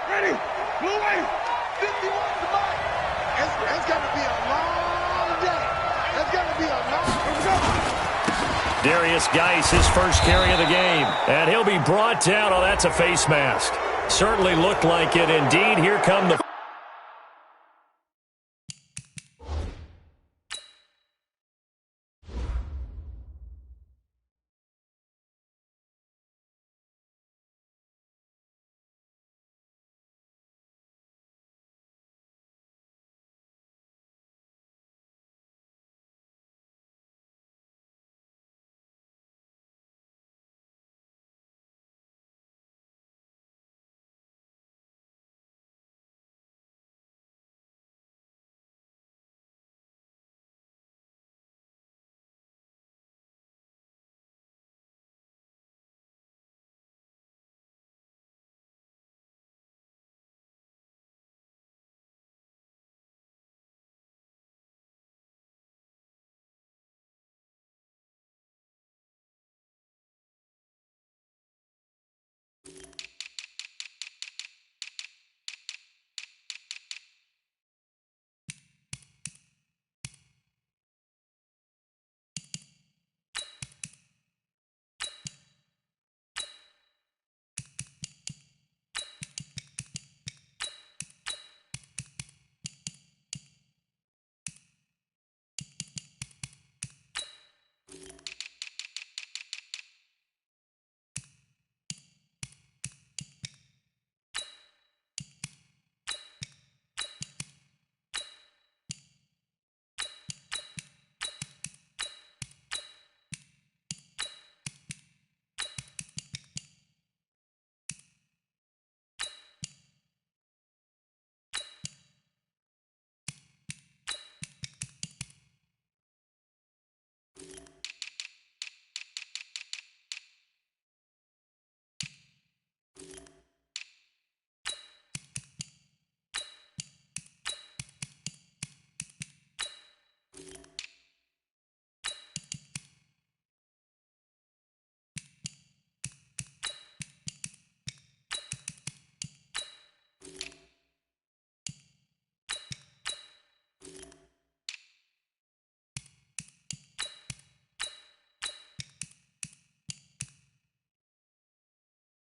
Ready? Blue wave. 51 to the mark. It's going to be a long day. It's going to be a long day. Darius Geis, his first carry of the game. And he'll be brought down. Oh, that's a face mask. Certainly looked like it. Indeed, here come the...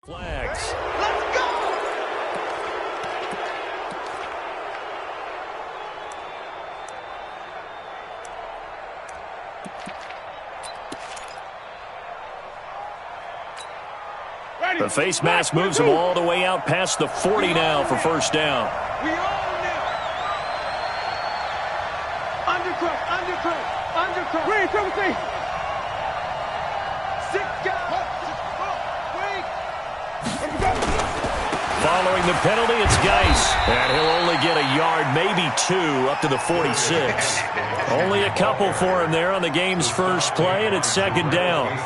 Flags. Let's go! Ready. The face mask moves him all the way out past the 40 now for first down. We own it. Undercut. Wait, 17. 6 guys. Following the penalty, it's Geis. And he'll only get a yard, maybe 2, up to the 46. Only a couple for him there on the game's first play, and it's second down.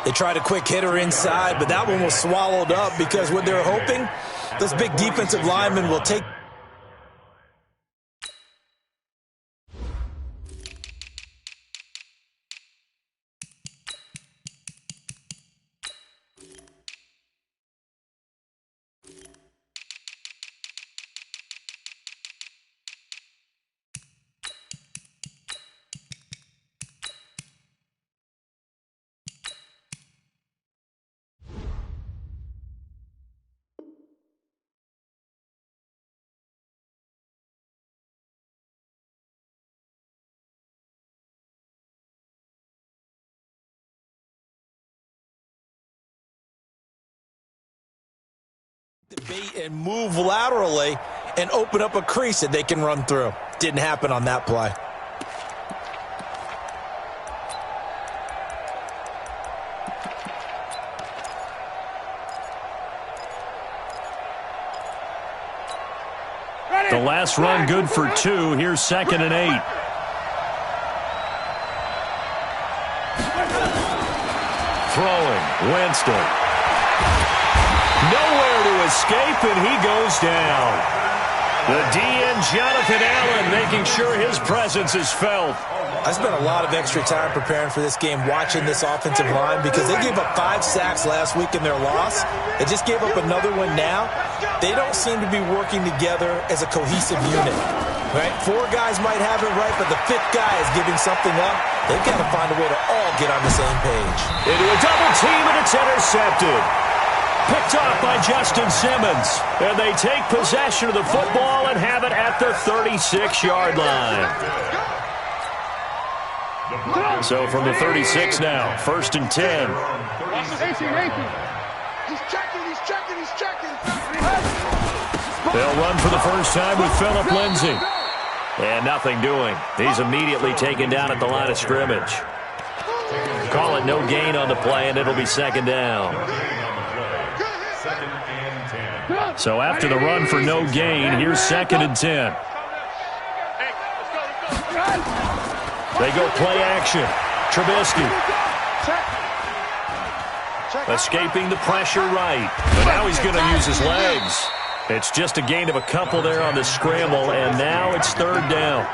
They tried a quick hitter inside, but that one was swallowed up because what they're hoping, this big defensive lineman will take. Debate and move laterally and open up a crease that they can run through. Didn't happen on that play. The last run good for 2. Here's 2nd and 8. Throwing, Winston. Nowhere to escape, and he goes down. The DN, Jonathan Allen, making sure his presence is felt. I spent a lot of extra time preparing for this game, watching this offensive line, because they gave up 5 sacks last week in their loss. They just gave up another one now. They don't seem to be working together as a cohesive unit. Right? 4 guys might have it right, but the 5th guy is giving something up. They've got to find a way to all get on the same page. Into a double team, and it's intercepted. Picked off by Justin Simmons. And they take possession of the football and have it at the 36-yard line. So from the 36 now, 1st and 10. He's checking. They'll run for the first time with Phillip Lindsay. And nothing doing. He's immediately taken down at the line of scrimmage. Call it no gain on the play, and it'll be 2nd down. So after the run for no gain, here's 2nd and 10. They go play action. Trubisky. Escaping the pressure right. But now he's going to use his legs. It's just a gain of a couple there on the scramble, and now it's 3rd down.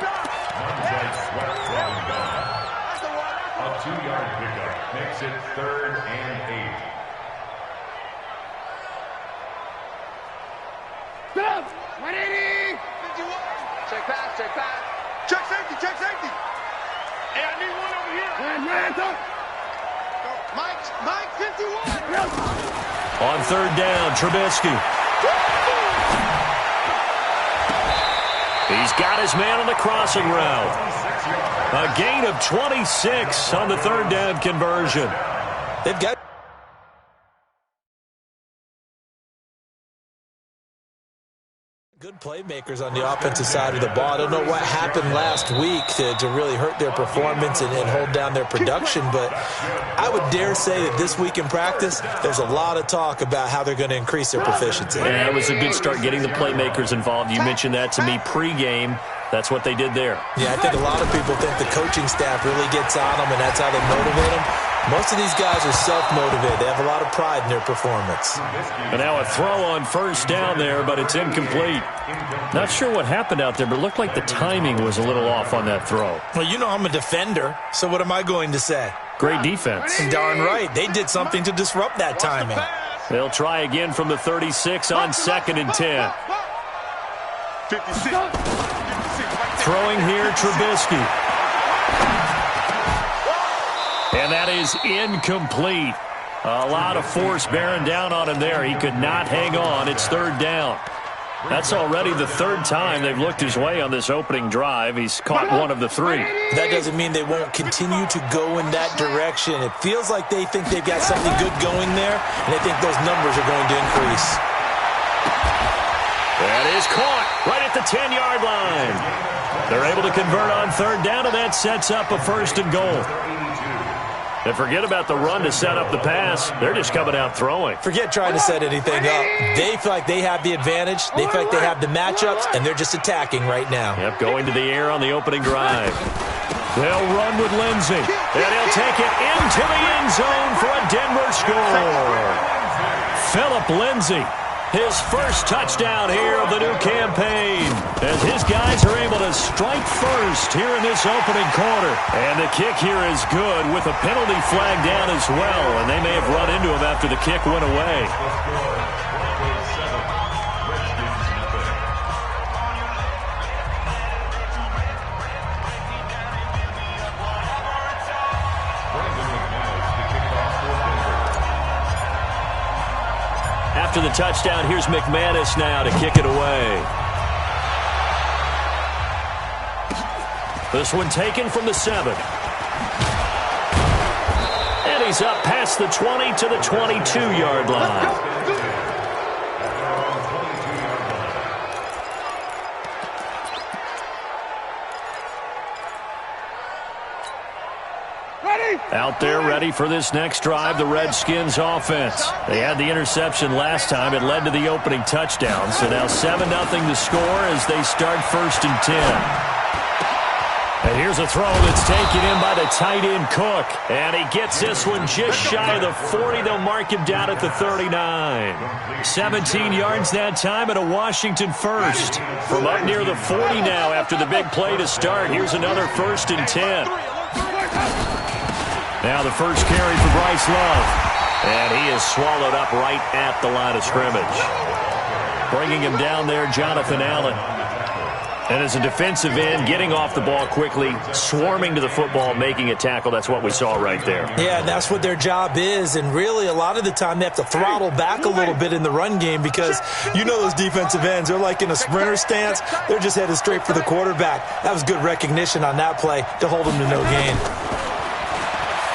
A 2-yard pickup makes it 3rd and 8. Stop! 180! Check pass. Check safety. Hey, I need one over here. Mike, 51. On 3rd down, Trubisky. He's got his man on the crossing route. A gain of 26 on the 3rd down conversion. They've got good playmakers on the offensive side of the ball. I don't know what happened last week to really hurt their performance and hold down their production, but I would dare say that this week in practice, there's a lot of talk about how they're going to increase their proficiency. Yeah, it was a good start getting the playmakers involved. You mentioned that to me pregame. That's what they did there. Yeah, I think a lot of people think the coaching staff really gets on them, and that's how they motivate them. Most of these guys are self-motivated. They have a lot of pride in their performance. And now a throw on 1st down there, but it's incomplete. Not sure what happened out there, but it looked like the timing was a little off on that throw. Well, you know I'm a defender, so what am I going to say? Great defense. Darn right. They did something to disrupt that timing. They'll try again from the 36 on 2nd and 10. 56. Throwing here, Trubisky. And that is incomplete. A lot of force bearing down on him there. He could not hang on. It's 3rd down. That's already the 3rd time they've looked his way on this opening drive. He's caught one of the 3. That doesn't mean they won't continue to go in that direction. It feels like they think they've got something good going there, and they think those numbers are going to increase. That is caught right at the 10-yard line. They're able to convert on 3rd down, and that sets up a 1st and goal. And forget about the run to set up the pass. They're just coming out throwing. Forget trying to set anything up. They feel like they have the advantage. They feel like they have the matchups, and they're just attacking right now. Yep, going to the air on the opening drive. They'll run with Lindsay, and he'll take it into the end zone for a Denver score. Phillip Lindsay, his first touchdown here of the new campaign, as his guys are able to strike first here in this opening quarter. And the kick here is good with a penalty flag down as well, and they may have run into him after the kick went away. After the touchdown, here's McManus now to kick it away. This one taken from the 7. And he's up past the 20 to the 22-yard line. Out there ready for this next drive, the Redskins offense. They had the interception last time. It led to the opening touchdown. So now 7-0 to score as they start 1st and 10. And here's a throw that's taken in by the tight end Cook. And he gets this one just shy of the 40. They'll mark him down at the 39. 17 yards that time and a Washington first. From up near the 40 now after the big play to start. Here's another 1st and 10. Now the first carry for Bryce Love. And he is swallowed up right at the line of scrimmage. Bringing him down there, Jonathan Allen. And as a defensive end, getting off the ball quickly, swarming to the football, making a tackle. That's what we saw right there. Yeah, and that's what their job is. And really, a lot of the time, they have to throttle back a little bit in the run game because you know those defensive ends. They're like in a sprinter stance. They're just headed straight for the quarterback. That was good recognition on that play to hold them to no gain.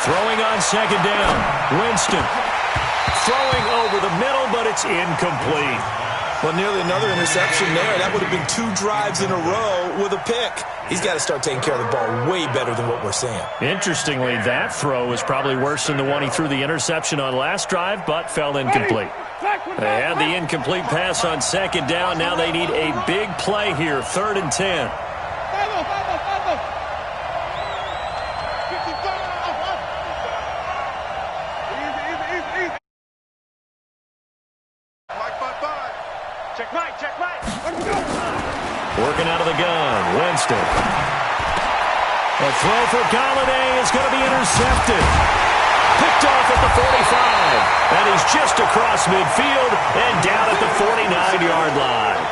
Throwing on second down. Winston throwing over the middle, but it's incomplete. Well, nearly another interception there. That would have been 2 drives in a row with a pick. He's got to start taking care of the ball way better than what we're seeing. Interestingly, that throw is probably worse than the one he threw the interception on last drive, but fell incomplete. They had the incomplete pass on second down. Now they need a big play here, 3rd and 10. Working out of the gun, Winston. A throw for Galladay is going to be intercepted. Picked off at the 45. And he's just across midfield and down at the 49-yard line.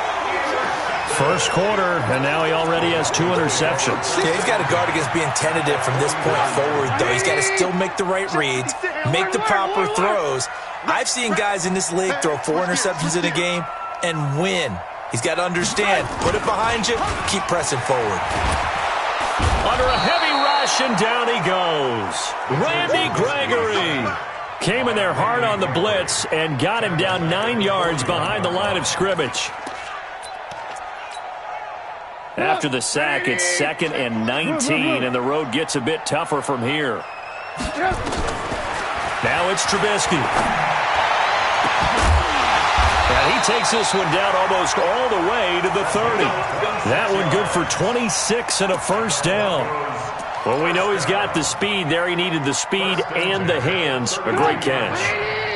First quarter, and now he already has 2 interceptions. Yeah, he's got to guard against being tentative from this point forward, though. He's got to still make the right reads, make the proper throws. I've seen guys in this league throw 4 interceptions in a game and win. He's got to understand, put it behind you, keep pressing forward. Under a heavy rush, and down he goes. Randy Gregory came in there hard on the blitz and got him down 9 yards behind the line of scrimmage. After the sack, it's 2nd and 19, and the road gets a bit tougher from here. Now it's Trubisky. And he takes this one down almost all the way to the 30. That one good for 26 and a first down. Well, we know he's got the speed there. He needed the speed and the hands. A great catch.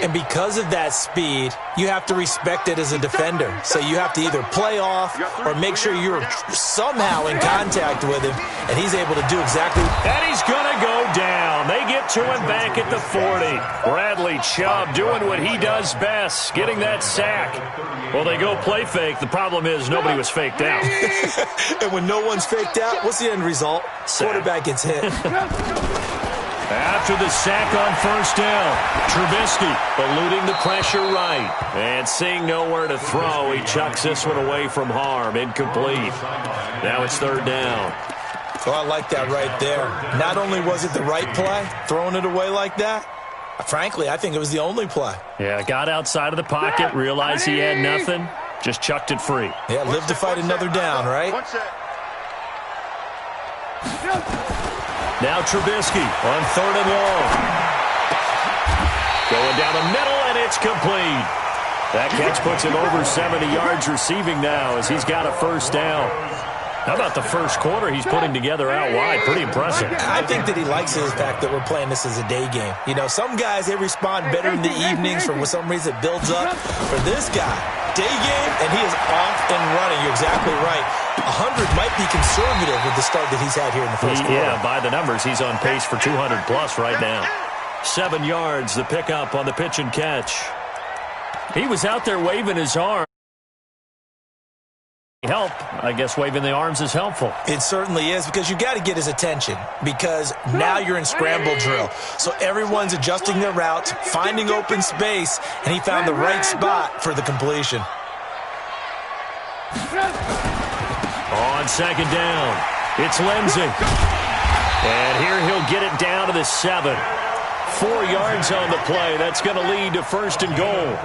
And because of that speed, you have to respect it as a defender. So you have to either play off or make sure you're somehow in contact with him, and he's able to do exactly. And he's going to go down. They get to him back at the 40. Bradley Chubb doing what he does best, getting that sack. Well, they go play fake. The problem is nobody was faked out. And when no one's faked out, what's the end result? Quarterback gets hit. After the sack on first down, Trubisky eluding the pressure right. And seeing nowhere to throw, he chucks this one away from harm. Incomplete. Now it's 3rd down. Oh, I like that right there. Not only was it the right play, throwing it away like that, frankly, I think it was the only play. Yeah, got outside of the pocket, realized he had nothing, just chucked it free. Yeah, live to fight another down, right? Now Trubisky on 3rd and long. Going down the middle, and it's complete. That catch puts him over 70 yards receiving now as he's got a first down. How about the first quarter he's putting together out wide? Pretty impressive. I think that he likes the fact that we're playing this as a day game. You know, some guys, they respond better in the evenings for some reason it builds up. For this guy, day game, and he is off and running. You're exactly right. 100 might be conservative with the start that he's had here in the first quarter. Yeah, by the numbers, he's on pace for 200-plus right now. 7 yards, the pickup on the pitch and catch. He was out there waving his arm. Help. I guess waving the arms is helpful. It certainly is, because you got to get his attention, because now you're in scramble drill. So everyone's adjusting their routes, finding open space, and he found the right spot for the completion. On second down, it's Lindsey. And here he'll get it down to the 7. 4 yards on the play. That's going to lead to 1st and goal.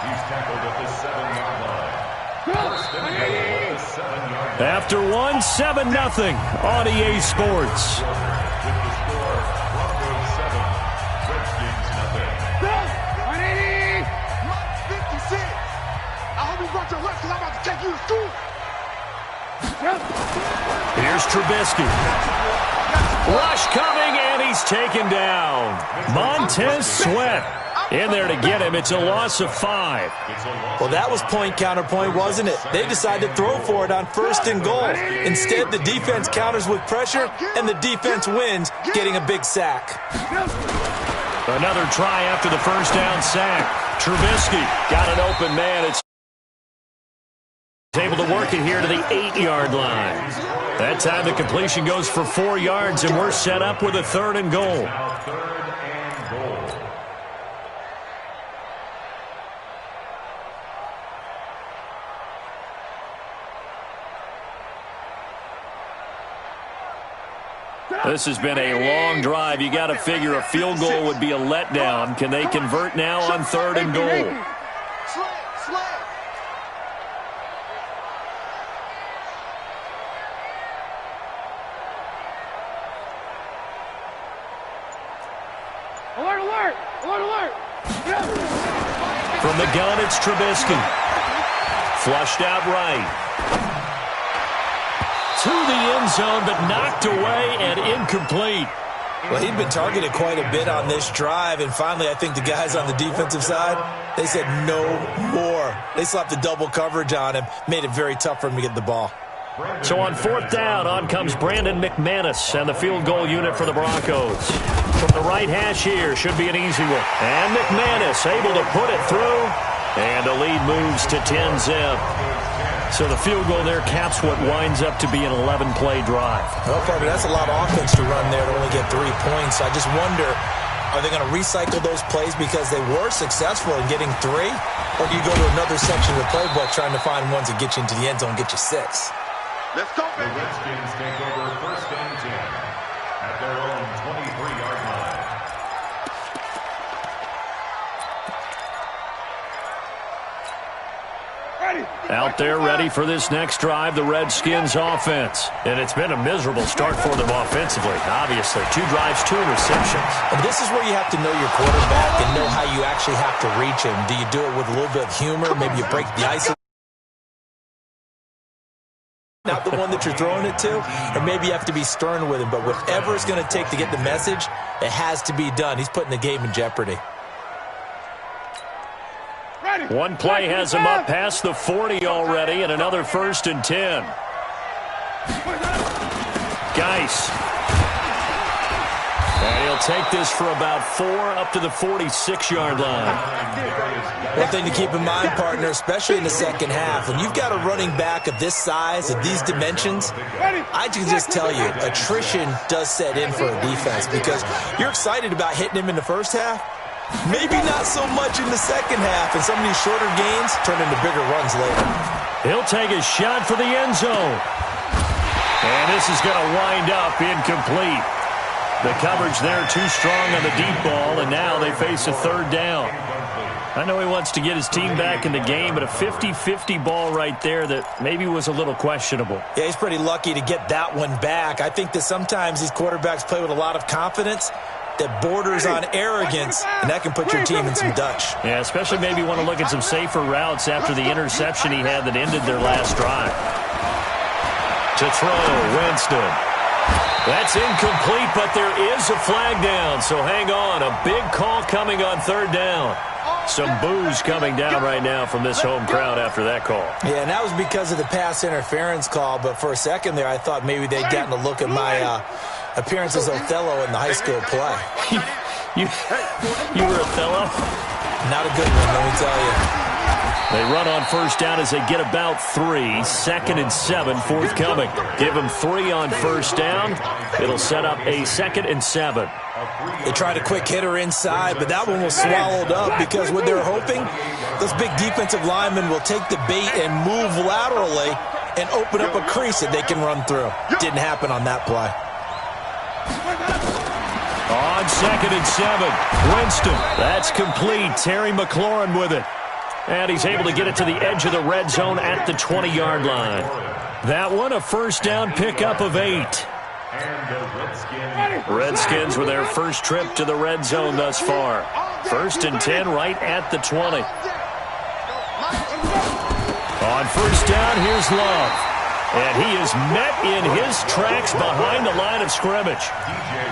He's tackled at the 7-yard line. After 7-0 on EA Sports. With the score, Broncos 7, Redskins 0. 56. I hope you brought your lunch because I'm about to take you to school. Here's Here's Trubisky. Rush coming, and he's taken down. Montez Sweat in there to get him. It's a loss of 5. Well, that was point counterpoint, wasn't it? They decided to throw for it on 1st and goal. Instead, the defense counters with pressure, and the defense wins, getting a big sack. Another try after the first down sack. Trubisky got an open man. It's able to work it here to the 8-yard line. That time the completion goes for 4 yards, and we're set up with a 3rd and goal. This has been a long drive. You got to figure a field goal would be a letdown. Can they convert now on 3rd and goal? Alert, alert! Alert, alert! From the gun, it's Trubisky. Flushed out right. To the end zone, but knocked away and incomplete. Well, he'd been targeted quite a bit on this drive, and finally I think the guys on the defensive side, they said no more. They slapped the double coverage on him, made it very tough for him to get the ball. So on 4th down, on comes Brandon McManus and the field goal unit for the Broncos. From the right hash here, should be an easy one. And McManus able to put it through, and the lead moves to 10-zip. So the field goal there caps what winds up to be an 11-play drive. Well, Parker, that's a lot of offense to run there to only get 3 points. I just wonder, are they going to recycle those plays because they were successful in getting 3? Or do you go to another section of the playbook trying to find ones that get you into the end zone and get you 6? Let's go, The Redskins take over 1st and 10 at their own 23-yard line. Out there ready for this next drive, the Redskins offense. And it's been a miserable start for them offensively, obviously. 2 drives, 2 interceptions. And this is where you have to know your quarterback and know how you actually have to reach him. Do you do it with a little bit of humor? Maybe you break the ice, not the one that you're throwing it to, or maybe you have to be stern with him. But whatever it's going to take to get the message, it has to be done. He's putting the game in jeopardy. One play has him up past the 40 already, and another 1st and 10. Geis. And he'll take this for about 4 up to the 46-yard line. One thing to keep in mind, partner, especially in the second half, when you've got a running back of this size, of these dimensions, I can just tell you, attrition does set in for a defense because you're excited about hitting him in the first half. Maybe not so much in the second half, and some of these shorter gains turn into bigger runs later. He'll take a shot for the end zone. And this is going to wind up incomplete. The coverage there too strong on the deep ball, and now they face a 3rd down. I know he wants to get his team back in the game, but a 50-50 ball right there that maybe was a little questionable. Yeah, he's pretty lucky to get that one back. I think that sometimes these quarterbacks play with a lot of confidence that borders on arrogance, and that can put your team in some Dutch. Yeah, especially maybe want to look at some safer routes after the interception he had that ended their last drive. To throw, Winston. That's incomplete, but there is a flag down, so hang on. A big call coming on 3rd down. Some boos coming down right now from this home crowd after that call. Yeah, and that was because of the pass interference call, but for a second there I thought maybe they'd gotten a look at my appearance as Othello in the high school play. You were Othello? Not a good one, let me tell you. They run on 1st down as they get about 3. 2nd and 7 forthcoming. Give them 3 on 1st down. It'll set up a 2nd and 7. They tried a quick hitter inside, but that one was swallowed up because what they're hoping, those big defensive linemen will take the bait and move laterally and open up a crease that they can run through. Didn't happen on that play. On 2nd and 7, Winston. That's complete. Terry McLaurin with it. And he's able to get it to the edge of the red zone at the 20-yard line. That one, a 1st down pickup of 8. Redskins with their first trip to the red zone thus far. 1st and 10 right at the 20. On 1st down, here's Love. And he is met in his tracks behind the line of scrimmage.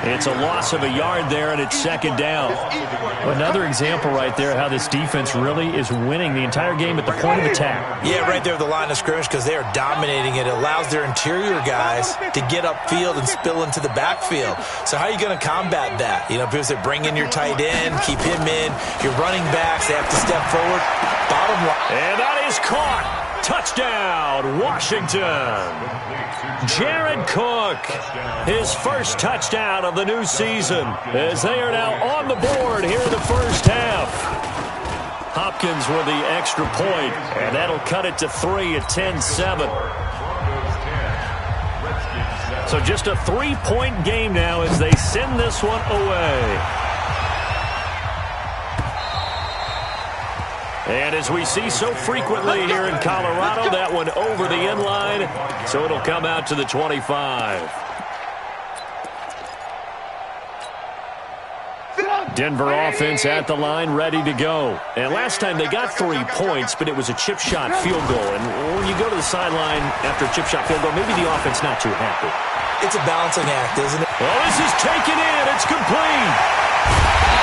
It's a loss of a yard there, and it's second down. Another example right there how this defense really is winning the entire game at the point of attack. Yeah, right there at the line of scrimmage because they are dominating it. It allows their interior guys to get upfield and spill into the backfield. So how are you going to combat that? You know, because they bring in your tight end, keep him in. Your running backs, they have to step forward. Bottom line. And that is caught. Touchdown, Washington. Jared Cook, his first touchdown of the new season, as they are now on the board here in the first half. Hopkins with the extra point, and that'll cut it to 3 at 10-7. So just a 3-point game now as they send this one away. And as we see so frequently here in Colorado, that one over the end line, so it'll come out to the 25. Denver offense at the line, ready to go. And last time they got 3 points, but it was a chip shot field goal. And when you go to the sideline after a chip shot field goal, maybe the offense not too happy. It's a balancing act, isn't it? Well, this is taken in. It's complete.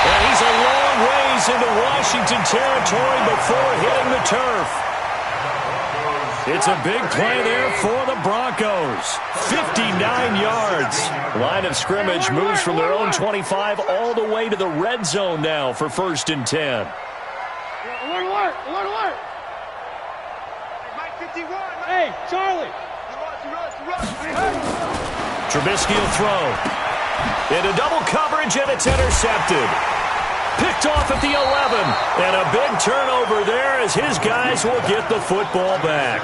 And he's a long ways into Washington territory before hitting the turf. It's a big play there for the Broncos. 59 yards. Line of scrimmage moves from their own 25 all the way to the red zone now for 1st and 10. Alert! Mike 51. Hey, Charlie. Trubisky will throw. Into double coverage, and it's intercepted. Picked off at the 11. And a big turnover there as his guys will get the football back.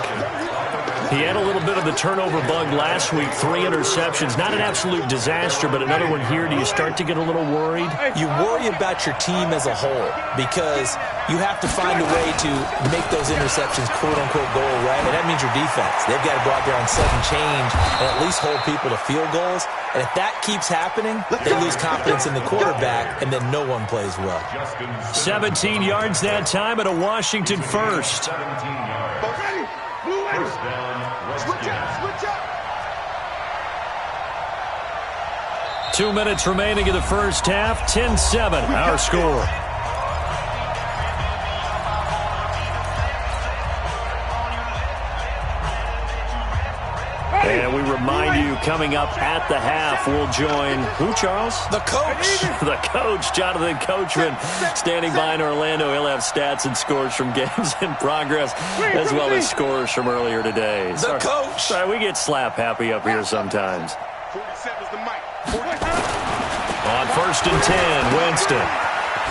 He had a little bit of the turnover bug last week, 3 interceptions. Not an absolute disaster, but another one here. Do you start to get a little worried? You worry about your team as a whole because you have to find a way to make those interceptions quote-unquote go away, and that means your defense. They've got to go out there on sudden change and at least hold people to field goals. And if that keeps happening, they lose confidence in the quarterback, and then no one plays well. 17 yards that time at a Washington first. 2 minutes remaining in the first half. 10-7, our score. And we remind you, coming up at the half, we'll join who, Charles? The coach. The coach, Jonathan Coachman, standing by in Orlando. He'll have stats and scores from games in progress, as well as scores from earlier today. The coach. Sorry, we get slap happy up here sometimes. 47's the mic. On 1st and 10, Winston.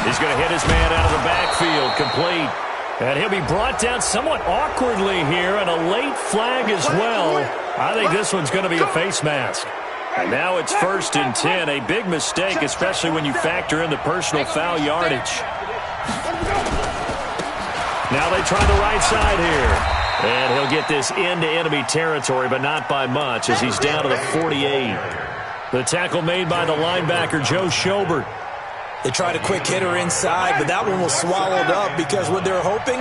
He's going to hit his man out of the backfield, complete. And he'll be brought down somewhat awkwardly here, and a late flag as well. I think this one's going to be a face mask. And now it's 1st and 10, a big mistake, especially when you factor in the personal foul yardage. Now they try the right side here. And he'll get this into enemy territory, but not by much, as he's down to the 48. The tackle made by the linebacker, Joe Schobert. They tried a quick hitter inside, but that one was swallowed up because what they're hoping,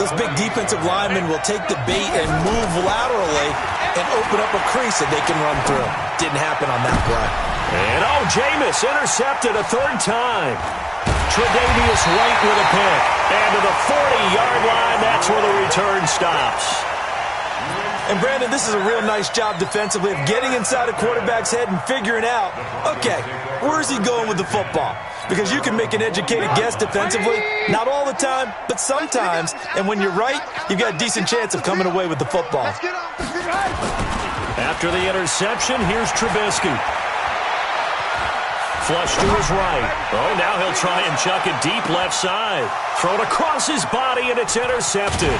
those big defensive linemen will take the bait and move laterally and open up a crease that they can run through. Didn't happen on that play. And Jameis intercepted a 3rd time. Tre'Davious White with a pick. And to the 40-yard line, that's where the return stops. And, Brandon, this is a real nice job defensively of getting inside a quarterback's head and figuring out, okay, where's he going with the football? Because you can make an educated guess defensively, not all the time, but sometimes. And when you're right, you've got a decent chance of coming away with the football. After the interception, here's Trubisky. Flush to his right. Oh, now he'll try and chuck it deep left side. Thrown across his body, and it's intercepted.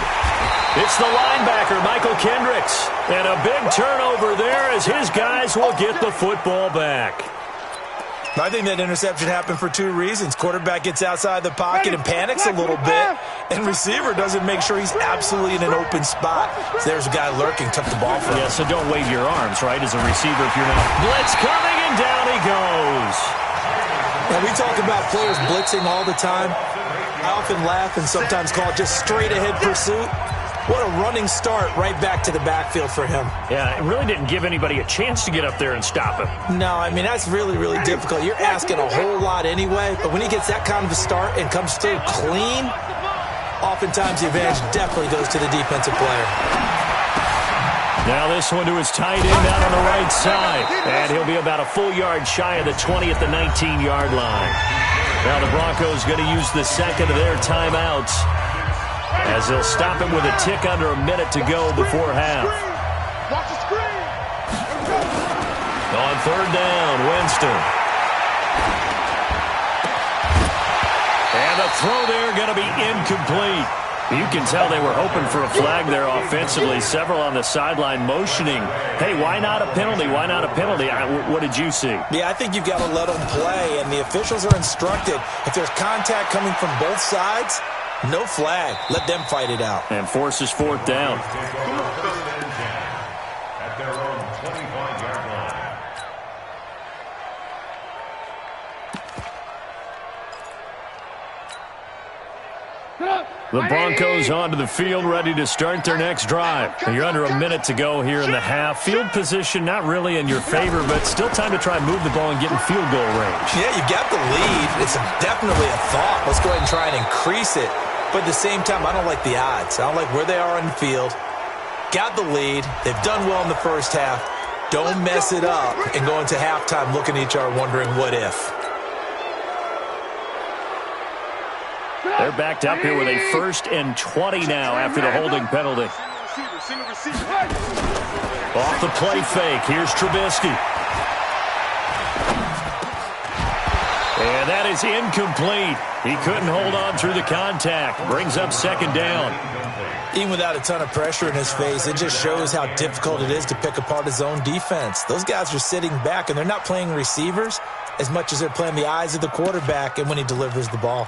It's the linebacker, Michael Kendricks. And a big turnover there as his guys will get the football back. I think that interception happened for 2 reasons. Quarterback gets outside the pocket and panics a little bit, and receiver doesn't make sure he's absolutely in an open spot. So there's a guy lurking, took the ball from him. Yeah, so don't wave your arms, right, as a receiver if you're not. Blitz coming, and down he goes. Now, we talk about players blitzing all the time. I often laugh and sometimes call it just straight-ahead pursuit. What a running start right back to the backfield for him. Yeah, it really didn't give anybody a chance to get up there and stop him. No, I mean, that's really, really difficult. You're asking a whole lot anyway, but when he gets that kind of a start and comes through clean, oftentimes the advantage definitely goes to the defensive player. Now this one to his tight end out on the right side. And he'll be about a full yard shy of the 20 at the 19-yard line. Now the Broncos going to use the second of their timeouts, as they'll stop him with a tick under a minute to go before half. On third down, Winston. And the throw there going to be incomplete. You can tell they were hoping for a flag there offensively. Several on the sideline motioning, hey, why not a penalty? Why not a penalty? What did you see? Yeah, I think you've got to let them play, and the officials are instructed. If there's contact coming from both sides, no flag. Let them fight it out. And forces fourth down. At their own 25-yard line. The Broncos onto the field, ready to start their next drive. You're under a minute to go here in the half. Field position not really in your favor, but still time to try and move the ball and get in field goal range. Yeah, you've got the lead. It's definitely a thought. Let's go ahead and try and increase it. But at the same time, I don't like the odds. I don't like where they are on the field. Got the lead. They've done well in the first half. Don't mess it up and go into halftime looking at each other wondering what if. They're backed up here with a 1st and 20 now after the holding penalty. Off the play fake. Here's Trubisky. And that is incomplete. He couldn't hold on through the contact. Brings up second down. Even without a ton of pressure in his face, it just shows how difficult it is to pick apart his own defense. Those guys are sitting back, and they're not playing receivers as much as they're playing the eyes of the quarterback and when he delivers the ball.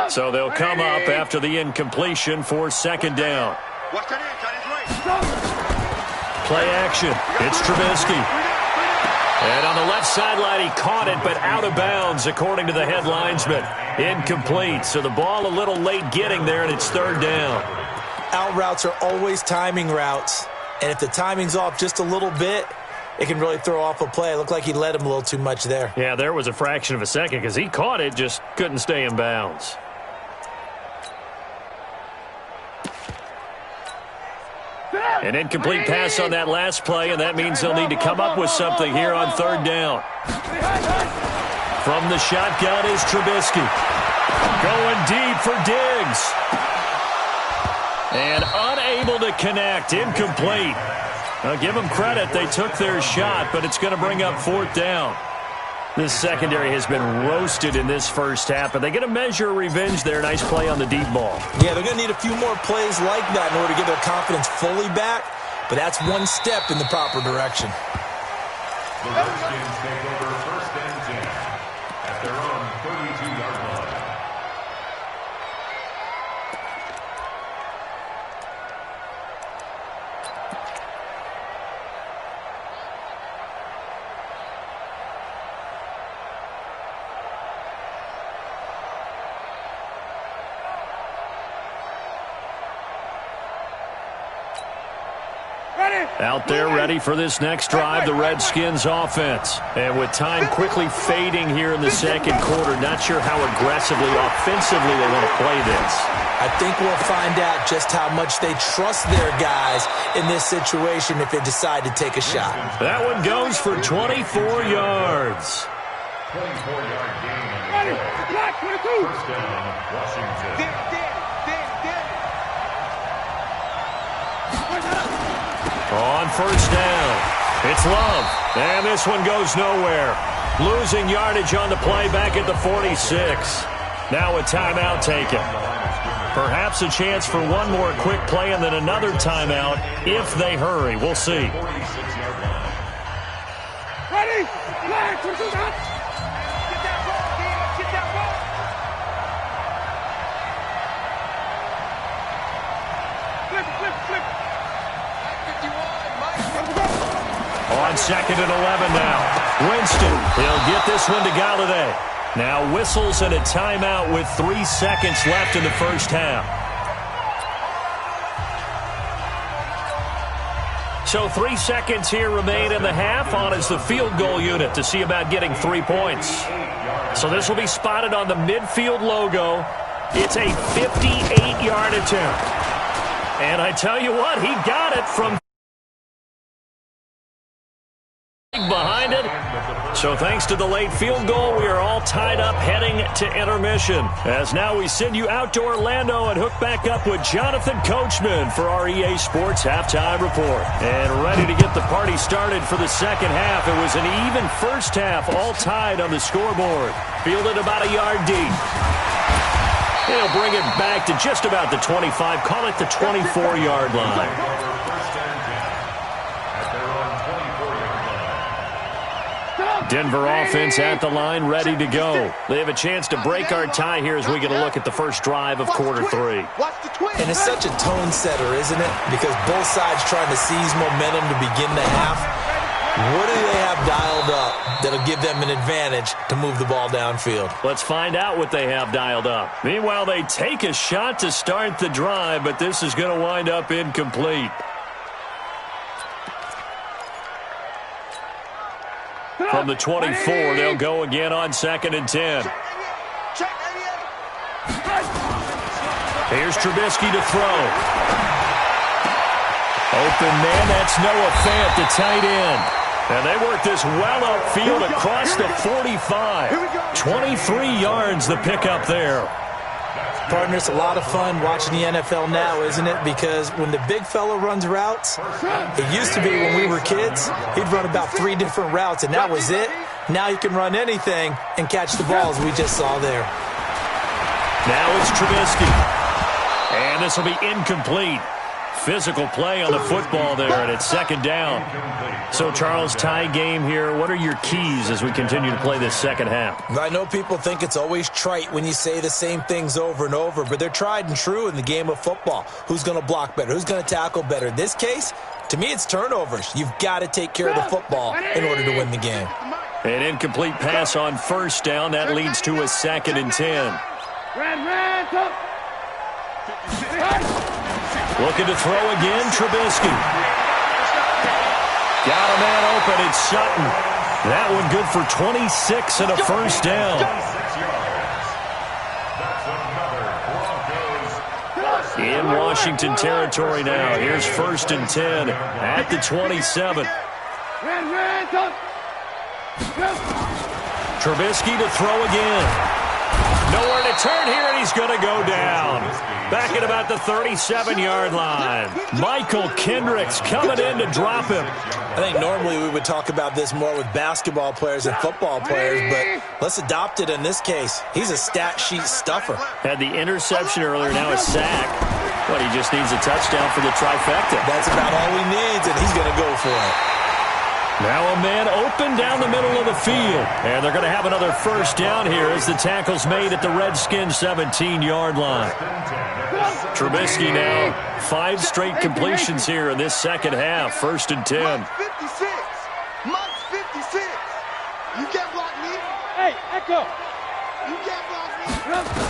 So they'll come up after the incompletion for second down. Play action. It's Trubisky. And on the left sideline, he caught it, but out of bounds, according to the head linesman. Incomplete. So the ball a little late getting there, and it's third down. Out routes are always timing routes, and if the timing's off just a little bit, it can really throw off a play. It looked like he led him a little too much there. Yeah, there was a fraction of a second because he caught it, just couldn't stay in bounds. An incomplete pass on that last play, and that means they'll need to come up with something here on third down. From the shotgun is Trubisky. Going deep for Diggs. And unable to connect. Incomplete. Now, give them credit. They took their shot, but it's going to bring up fourth down. This secondary has been roasted in this first half, but they get a measure of revenge there. Nice play on the deep ball. Yeah, they're going to need a few more plays like that in order to get their confidence fully back, but that's one step in the proper direction. The Redskins take over 1st and 10 at their own 32-yard line. Out there ready for this next drive, the Redskins offense. And with time quickly fading here in the second quarter, not sure how aggressively, offensively they want to play this. I think we'll find out just how much they trust their guys in this situation if they decide to take a shot. That one goes for 24 yards. 24-yard gain on the play. 1st down, Washington. On first down, it's Love. And this one goes nowhere. Losing yardage on the play back at the 46. Now a timeout taken. Perhaps a chance for one more quick play and then another timeout if they hurry. We'll see. Ready? Flag, get that ball, get that ball. Flip. On 2nd and 11 now. Winston, he'll get this one to Galladay. Now whistles and a timeout with 3 seconds left in the first half. So 3 seconds here remain in the half. On is the field goal unit to see about getting 3 points. So this will be spotted on the midfield logo. It's a 58-yard attempt. And I tell you what, he got it from behind it. So thanks to the late field goal, we are all tied up heading to intermission. As now we send you out to Orlando and hook back up with Jonathan Coachman for our EA Sports Halftime Report. And ready to get the party started for the second half. It was an even first half, all tied on the scoreboard. Fielded about a yard deep. He'll bring it back to just about the 25, call it the 24-yard line. Denver offense at the line, ready to go. They have a chance to break our tie here as we get a look at the first drive of quarter 3. And it's such a tone setter, isn't it? Because both sides trying to seize momentum to begin the half. What do they have dialed up that'll give them an advantage to move the ball downfield? Let's find out what they have dialed up. Meanwhile, they take a shot to start the drive, but this is going to wind up incomplete. From the 24, they'll go again on 2nd and 10. Here's Trubisky to throw. Open man, that's Noah Fant, the tight end. And they work this well upfield across the 45. 23 yards the pickup there. Partner, it's a lot of fun watching the NFL now, isn't it? Because when the big fella runs routes, it used to be when we were kids, he'd run about 3 different routes, and that was it. Now you can run anything and catch the balls we just saw there. Now it's Trubisky. And this will be incomplete. Physical play on the football there, and it's 2nd down. So, Charles, tie game here. What are your keys as we continue to play this second half? I know people think it's always trite when you say the same things over and over, but they're tried and true in the game of football. Who's going to block better? Who's going to tackle better? In this case, to me, it's turnovers. You've got to take care of the football in order to win the game. An incomplete pass on 1st down. That leads to a 2nd and 10. Looking to throw again, Trubisky. Got a man open, it's Sutton. That one good for 26 and a 1st down. In Washington territory now. Here's 1st and 10 at the 27. Trubisky to throw again. Nowhere to turn here, and he's going to go down. Back at about the 37-yard line. Michael Kendricks coming in to drop him. I think normally we would talk about this more with basketball players and football players, but let's adopt it in this case. He's a stat sheet stuffer. Had the interception earlier, now a sack. But he just needs a touchdown for the trifecta. That's about all he needs, and he's going to go for it. Now a man open down the middle of the field. And they're going to have another 1st down here as the tackle's made at the Redskins' 17-yard line. Trubisky now 5 straight completions here in this second half. 1st and 10. Month 56. Month 56. You can't block me. Hey, Echo. You can't block me.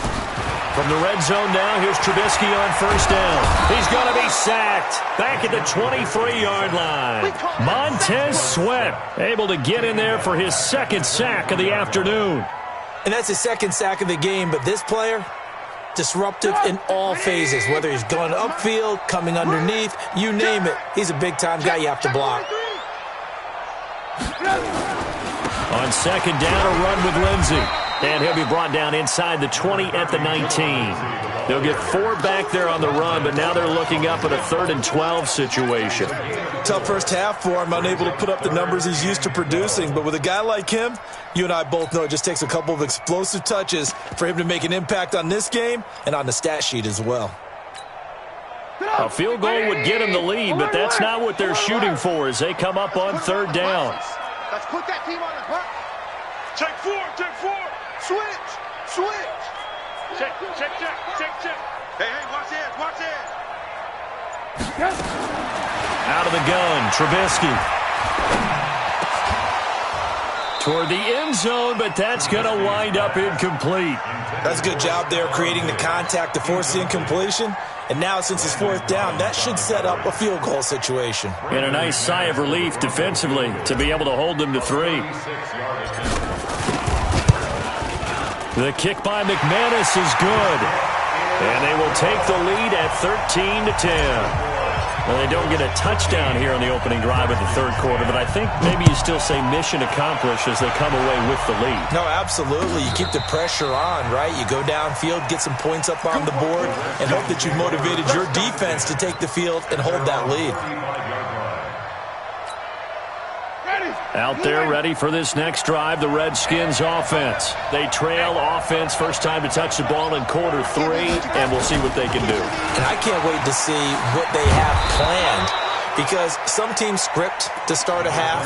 From the red zone now, here's Trubisky on 1st down. He's going to be sacked back at the 23-yard line. Montez Sweat able to get in there for his 2nd sack of the afternoon. And that's his 2nd sack of the game, but this player, disruptive in all phases, whether he's going upfield, coming underneath, you name it. He's a big-time guy you have to block. On 2nd down, a run with Lindsey. And he'll be brought down inside the 20 at the 19. They'll get 4 back there on the run, but now they're looking up at a 3rd and 12 situation. Tough first half for him, unable to put up the numbers he's used to producing. But with a guy like him, you and I both know it just takes a couple of explosive touches for him to make an impact on this game and on the stat sheet as well. A field goal would get him the lead, but that's not what they're shooting for as they come up on 3rd down. Let's put that team on the clock. Check 4, check 4. Switch, switch. Check. Hey, watch it, watch it. Out of the gun, Trubisky. Toward the end zone, but that's going to wind up incomplete. That's a good job there creating the contact to force the incompletion. And now, since it's 4th down, that should set up a field goal situation. And a nice sigh of relief defensively to be able to hold them to 3. The kick by McManus is good. And they will take the lead at 13-10. Well, they don't get a touchdown here on the opening drive of the 3rd quarter, but I think maybe you still say mission accomplished as they come away with the lead. No, absolutely. You keep the pressure on, right? You go downfield, get some points up on the board, and hope that you've motivated your defense to take the field and hold that lead. Out there ready for this next drive, the Redskins offense. They trail offense, first time to touch the ball in quarter 3, and we'll see what they can do. And I can't wait to see what they have planned, because some teams script to start a half.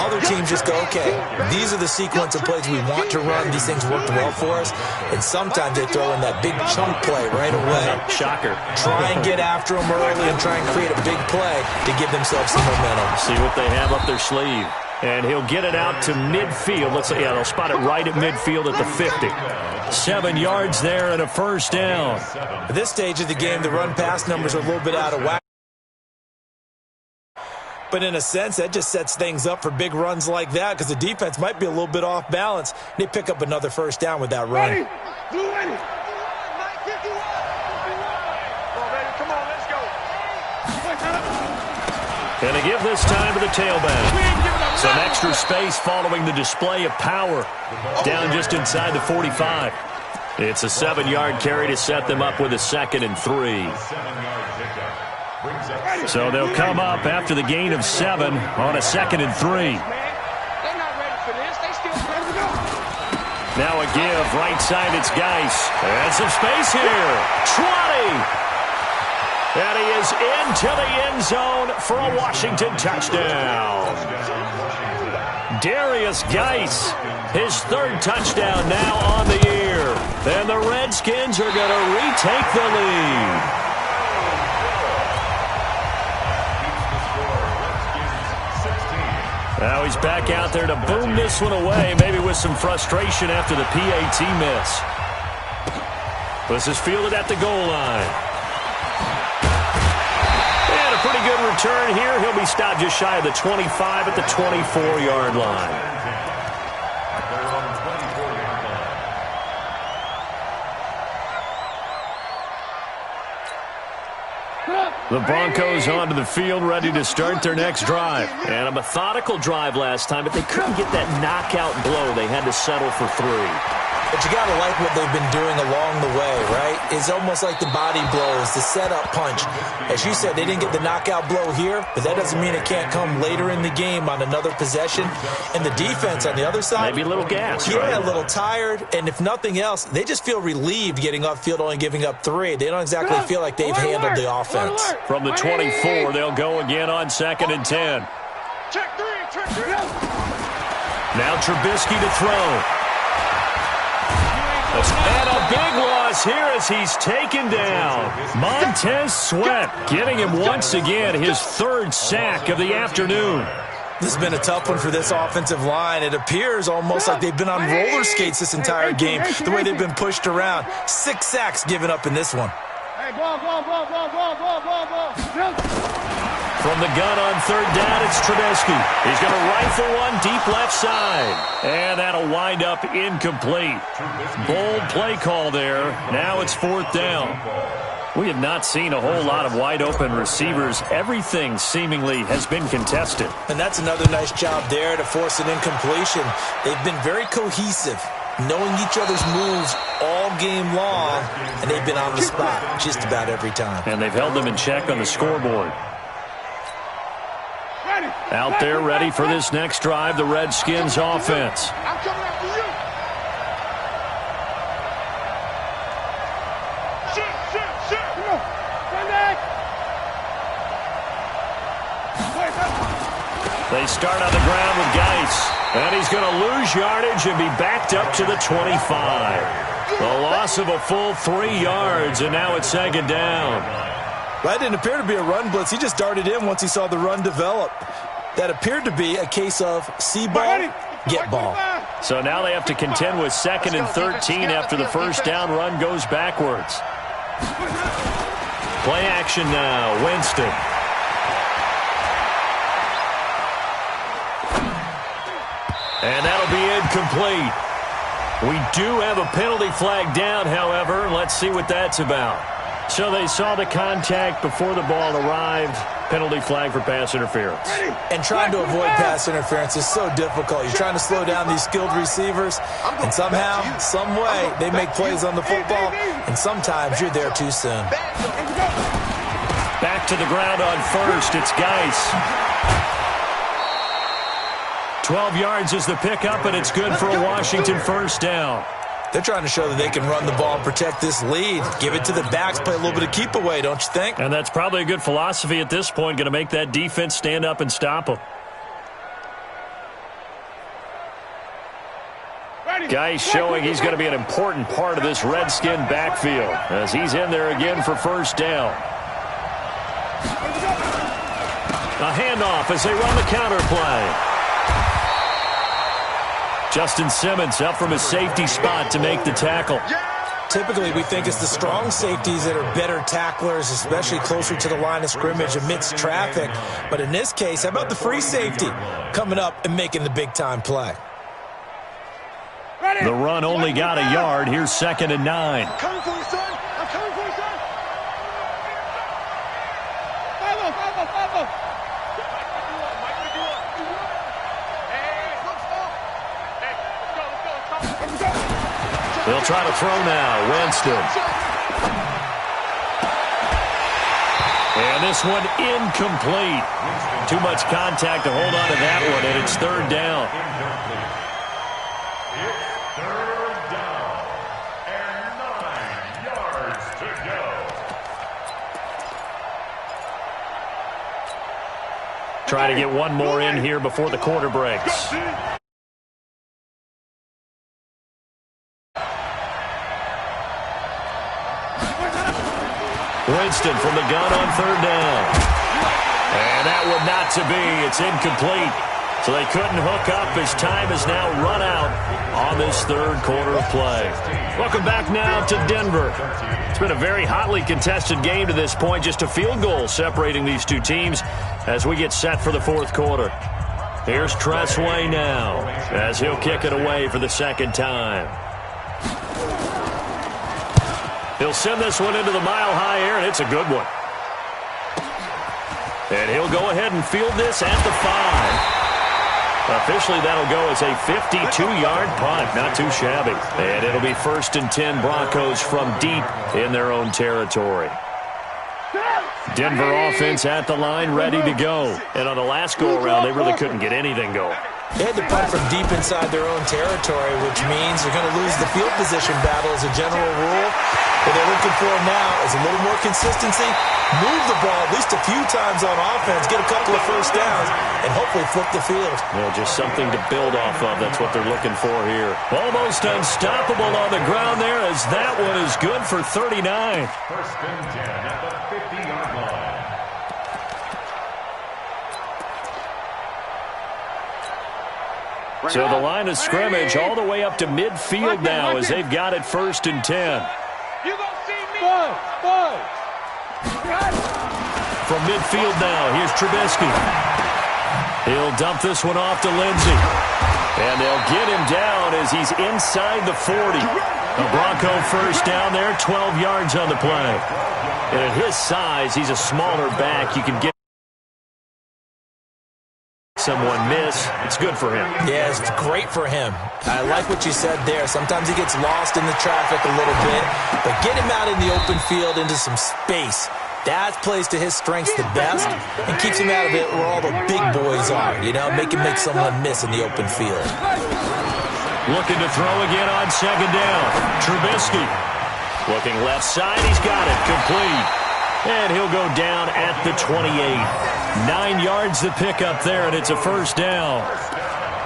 Other teams just go, okay, these are the sequence of plays we want to run. These things worked well for us. And sometimes they throw in that big chunk play right away. Shocker. Try and get after them early and try and create a big play to give themselves some momentum. See what they have up their sleeve. And he'll get it out to midfield. Let's say, yeah, they'll spot it right at midfield at the 50. 7 yards there and a first down. At this stage of the game, the run-pass numbers are a little bit out of whack. But in a sense, that just sets things up for big runs like that because the defense might be a little bit off balance. They pick up another first down with that run. And they give this time to the tailback. Some extra space following the display of power. Down just inside the 45. It's a 7-yard carry to set them up with a 2nd and 3. So they'll come up after the gain of 7 on a 2nd and 3. Now a give, right side, it's Geis. And some space here. 20. And he is into the end zone for a Washington touchdown. Darius Geis, his 3rd touchdown now on the year. And the Redskins are going to retake the lead. Now he's back out there to boom this one away, maybe with some frustration after the PAT miss. This is fielded at the goal line. And a pretty good return here. He'll be stopped just shy of the 25 at the 24-yard line. The Broncos onto the field, ready to start their next drive. And a methodical drive last time, but they couldn't get that knockout blow. They had to settle for 3. But you got to like what they've been doing along the way, right? It's almost like the body blows, the setup punch. As you said, they didn't get the knockout blow here, but that doesn't mean it can't come later in the game on another possession. And the defense on the other side, maybe a little gas, yeah, right? A little tired. And if nothing else, they just feel relieved getting upfield, only giving up 3. They don't exactly feel like they've handled the offense. From the 24, they'll go again on 2nd and 10. Check 3, check 3. Now Trubisky to throw. And a big loss here as he's taken down. Montez Sweat getting him once again his 3rd sack of the afternoon. This has been a tough one for this offensive line. It appears almost like they've been on roller skates this entire game, the way they've been pushed around. 6 sacks given up in this one. From the gun on 3rd down, it's Trubisky. He's going to rifle one deep left side. And that'll wind up incomplete. Bold play call there. Now it's 4th down. We have not seen a whole lot of wide-open receivers. Everything seemingly has been contested. And that's another nice job there to force an incompletion. They've been very cohesive, knowing each other's moves all game long, and they've been on the spot just about every time. And they've held them in check on the scoreboard. Out there ready for this next drive, the Redskins offense. I'm coming after you. Shit. Come on. Stand back. They start on the ground with Geis. And he's going to lose yardage and be backed up to the 25. The loss of a full 3 yards, and now it's 2nd down. That didn't appear to be a run blitz. He just darted in once he saw the run develop. That appeared to be a case of see ball, get ball. So now they have to contend with 2nd and 13 after the first down run goes backwards. Play action now. Winston. And that'll be incomplete. We do have a penalty flag down, however. Let's see what that's about. So they saw the contact before the ball arrived. Penalty flag for pass interference. And trying to avoid pass interference is so difficult. You're trying to slow down these skilled receivers, and somehow, some way, they make plays on the football, and sometimes you're there too soon. Back to the ground on first. It's Geis. 12 yards is the pickup, and it's good for a Washington first down. They're trying to show that they can run the ball and protect this lead. Give it to the backs, play a little bit of keep away, don't you think? And that's probably a good philosophy at this point, going to make that defense stand up and stop them. Geis showing he's going to be an important part of this Redskin backfield as he's in there again for first down. A handoff as they run the counter play. Justin Simmons up from his safety spot to make the tackle. Typically, we think it's the strong safeties that are better tacklers, especially closer to the line of scrimmage amidst traffic. But in this case, how about the free safety coming up and making the big-time play? The run only got a yard. Here's 2nd and 9. I'm coming for you, son. I'm coming for you, son. Follow. They'll try to throw now. Winston. And this one incomplete. Too much contact to hold on to that one, and it's 3rd down. It's 3rd down and 9 yards to go. Trying to get one more in here before the quarter breaks. Winston from the gun on 3rd down. And that one not to be. It's incomplete. So they couldn't hook up as time is now run out on this 3rd quarter of play. Welcome back now to Denver. It's been a very hotly contested game to this point. Just a field goal separating these two teams as we get set for the 4th quarter. Here's Tressway now as he'll kick it away for the 2nd time. He'll send this one into the mile-high air, and it's a good one. And he'll go ahead and field this at the 5. Officially, that'll go as a 52-yard punt. Not too shabby. And it'll be 1st and 10 Broncos from deep in their own territory. Denver offense at the line, ready to go. And on the last go-around, they really couldn't get anything going. They had to punt from deep inside their own territory, which means they're going to lose the field position battle as a general rule. What they're looking for now is a little more consistency, move the ball at least a few times on offense, get a couple of first downs, and hopefully flip the field. Well, just something to build off of. That's what they're looking for here. Almost unstoppable on the ground there as that one is good for 39. 1st and 10 at the 50-yard line. So the line of scrimmage all the way up to midfield now as they've got it 1st and 10. You gonna see me? Five. From midfield now, here's Trubisky. He'll dump this one off to Lindsey. And they'll get him down as he's inside the 40. A Bronco first down there, 12 yards on the play. And at his size, he's a smaller back. You can get someone miss. It's good for him. Yeah, it's great for him. I like what you said there. Sometimes he gets lost in the traffic a little bit, but get him out in the open field into some space. That plays to his strengths the best and keeps him out of it where all the big boys are, you know, make someone miss in the open field. Looking to throw again on 2nd down. Trubisky. Looking left side. He's got it. Complete. And he'll go down at the 28. 9 yards the pickup there, and it's a first down.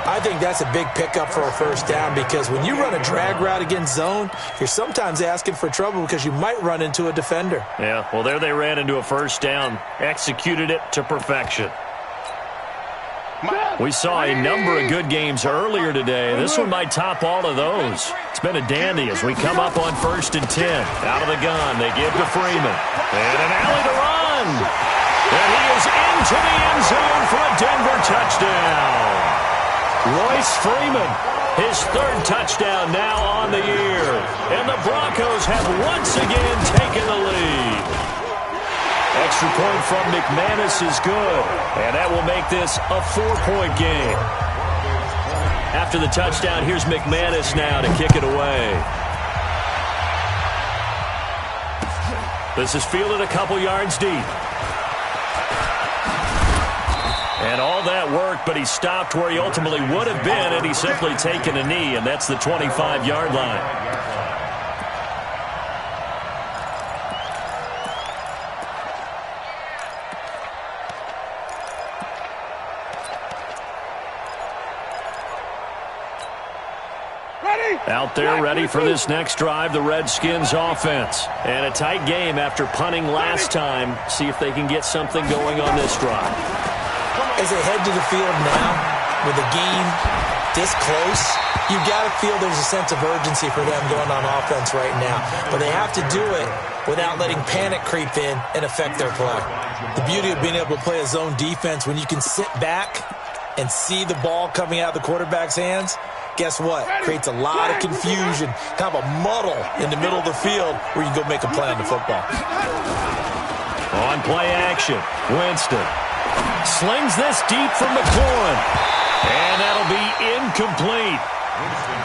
I think that's a big pickup for a first down because when you run a drag route against zone, you're sometimes asking for trouble because you might run into a defender. Yeah, well, there they ran into a first down. Executed it to perfection. We saw a number of good games earlier today. This one might top all of those. It's been a dandy as we come up on 1st and 10. Out of the gun, they give to Freeman. And an alley to run. And he is into the end zone for a Denver touchdown. Royce Freeman, his 3rd touchdown now on the year. And the Broncos have once again taken the lead. Extra point from McManus is good, and that will make this a 4-point game. After the touchdown, here's McManus now to kick it away. This is fielded a couple yards deep. And all that work, but he stopped where he ultimately would have been had he simply taken a knee, and that's the 25-yard line. Out there ready for this next drive, the Redskins offense. And a tight game after punting last time. See if they can get something going on this drive. As they head to the field now, with the game this close, you've got to feel there's a sense of urgency for them going on offense right now. But they have to do it without letting panic creep in and affect their play. The beauty of being able to play a zone defense when you can sit back and see the ball coming out of the quarterback's hands, guess what? Creates a lot of confusion, kind of a muddle in the middle of the field where you can go make a play on the football. On play action, Winston slings this deep from McLaurin, and that'll be incomplete.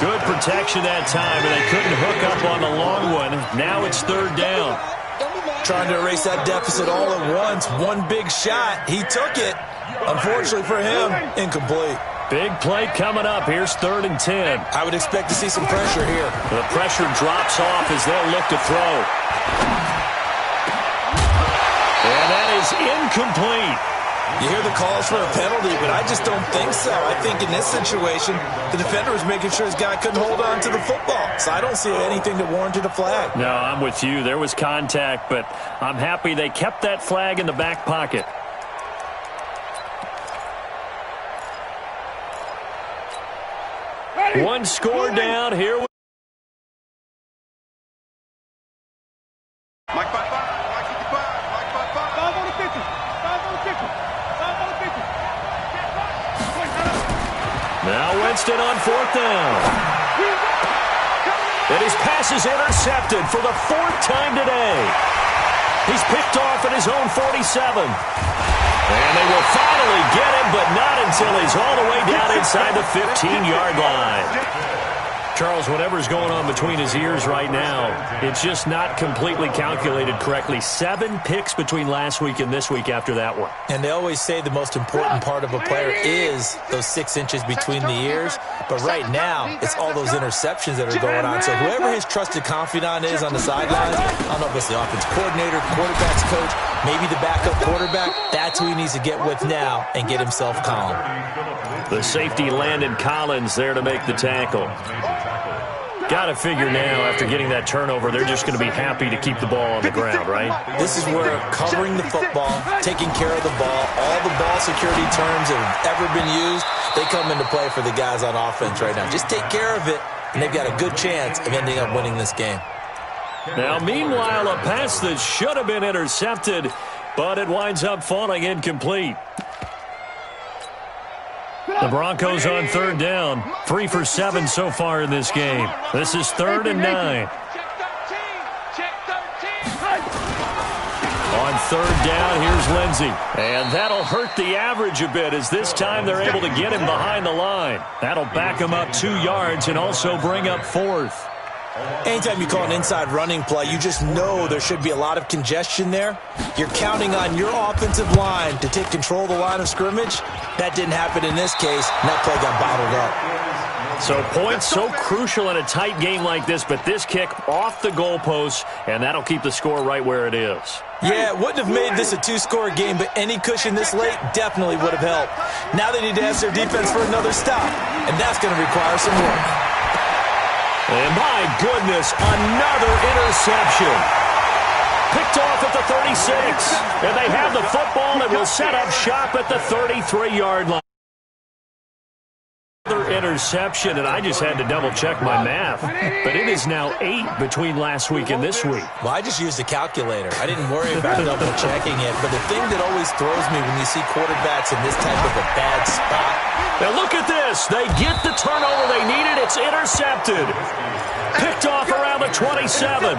Good protection that time, and they couldn't hook up on the long one. Now it's 3rd down. Trying to erase that deficit all at once. One big shot. He took it. Unfortunately for him, incomplete. Big play coming up. Here's 3rd and 10. I would expect to see some pressure here. The pressure drops off as they'll look to throw. And that is incomplete. You hear the calls for a penalty, but I just don't think so. I think in this situation, the defender was making sure his guy couldn't hold on to the football. So I don't see anything that warranted a flag. No, I'm with you. There was contact, but I'm happy they kept that flag in the back pocket. One score down here. Mike 5-5, Mike 55, Mike 5-5. 5 on the 50, 5 on the 50, 5 on the 50. Now Winston on 4th down. And his pass is intercepted for the 4th time today. He's picked off at his own 47. And they will finally get him, but not until he's all the way down inside the 15-yard line. Charles, whatever's going on between his ears right now, it's just not completely calculated correctly. 7 picks between last week and this week after that one. And they always say the most important part of a player is those 6 inches between the ears. But right now, it's all those interceptions that are going on. So whoever his trusted confidant is on the sidelines, I don't know if it's the offense coordinator, quarterback's coach, maybe the backup quarterback, that's who he needs to get with now and get himself calm. The safety Landon Collins there to make the tackle. Got to figure now, after getting that turnover, they're just going to be happy to keep the ball on the ground, right? This is where covering the football, taking care of the ball, all the ball security terms that have ever been used, they come into play for the guys on offense right now. Just take care of it, and they've got a good chance of ending up winning this game. Now, meanwhile, a pass that should have been intercepted, but it winds up falling incomplete. The Broncos on 3rd down. 3 for 7 so far in this game. This is 3rd and 9. On 3rd down, here's Lindsey. And that'll hurt the average a bit as this time they're able to get him behind the line. That'll back him up 2 yards and also bring up 4th. Anytime you call an inside running play, you just know there should be a lot of congestion there. You're counting on your offensive line to take control of the line of scrimmage. That didn't happen in this case, and that play got bottled up. So points so crucial in a tight game like this, but this kick off the goalpost, and that'll keep the score right where it is. Yeah, it wouldn't have made this a 2-score game, but any cushion this late definitely would have helped. Now they need to ask their defense for another stop, and that's going to require some work. And my goodness, another interception. Picked off at the 36. And they have the football and will set up shop at the 33-yard line. Interception, and I just had to double-check my math. But it is now 8 between last week and this week. Well, I just used a calculator. I didn't worry about double-checking it. But the thing that always throws me when you see quarterbacks in this type of a bad spot. Now look at this. They get the turnover they needed. It's intercepted. Picked off around the 27.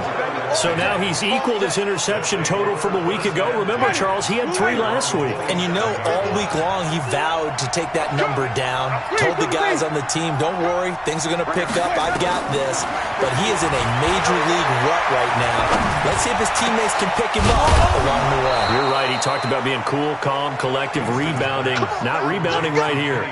So now he's equaled his interception total from a week ago. Remember, Charles, he had 3 last week. And you know, all week long he vowed to take that number down. Told the guys on the team, don't worry, things are going to pick up. I've got this. But he is in a major league rut right now. Let's see if his teammates can pick him up along the way. You're right. He talked about being cool, calm, collective, rebounding. Not rebounding right here.